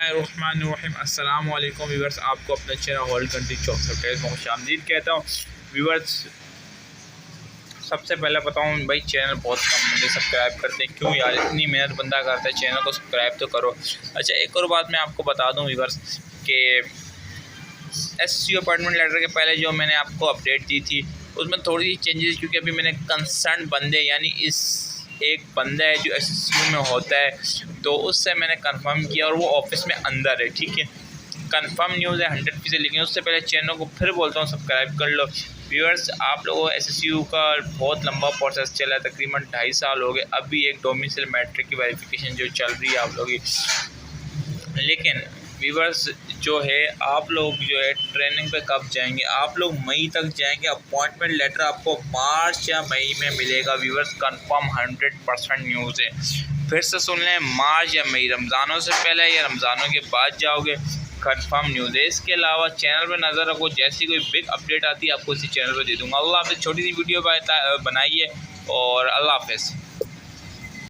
अस्सलाम वालेकुम व्यूअर्स, आपको अपने चैनल वर्ल्ड कंट्री चौक सब्सक्राइब में खुशामदीद कहता हूँ। व्यूअर्स, सबसे पहले बताऊँ भाई, चैनल बहुत कम बंदे सब्सक्राइब करते हैं। क्यों यार, इतनी मेहनत बंदा करता है, चैनल को सब्सक्राइब तो करो। अच्छा, एक और बात मैं आपको बता दूँ व्यूअर्स कि SSU अपॉइंटमेंट लेटर के पहले जो मैंने आपको अपडेट दी थी उसमें थोड़ी सी चेंजेस, क्योंकि अभी मैंने कंसर्न बंदे यानी इस एक बंदा है जो SSU में होता है, तो उससे मैंने कंफर्म किया और वो ऑफिस में अंदर है। ठीक है, कंफर्म न्यूज़ है 100%। लेकिन उससे पहले चैनल को फिर बोलता हूँ सब्सक्राइब कर लो। व्यूअर्स, आप लोगों को SSU का बहुत लंबा प्रोसेस चला है, तकरीबन 2.5 साल हो गए। अभी एक डोमिसाइल मैट्रिक की वेरिफिकेशन जो चल रही है आप लोगों की। लेकिन व्यूअर्स जो है, आप लोग जो है ट्रेनिंग पे कब जाएंगे? आप लोग मई तक जाएंगे। अपॉइंटमेंट लेटर आपको मार्च या मई में मिलेगा व्यूअर्स, कंफर्म 100% न्यूज़ है। फिर से सुन लें, मार्च या मई, रमज़ानों से पहले या रमज़ानों के बाद जाओगे, कंफर्म न्यूज़ है। इसके अलावा चैनल पर नज़र रखो, जैसी कोई बिग अपडेट आती है आपको इसी चैनल पर दे दूँगा। अल्लाह हाफ़िज़। छोटी सी वीडियो बनाइए और अल्लाह हाफ़िज़।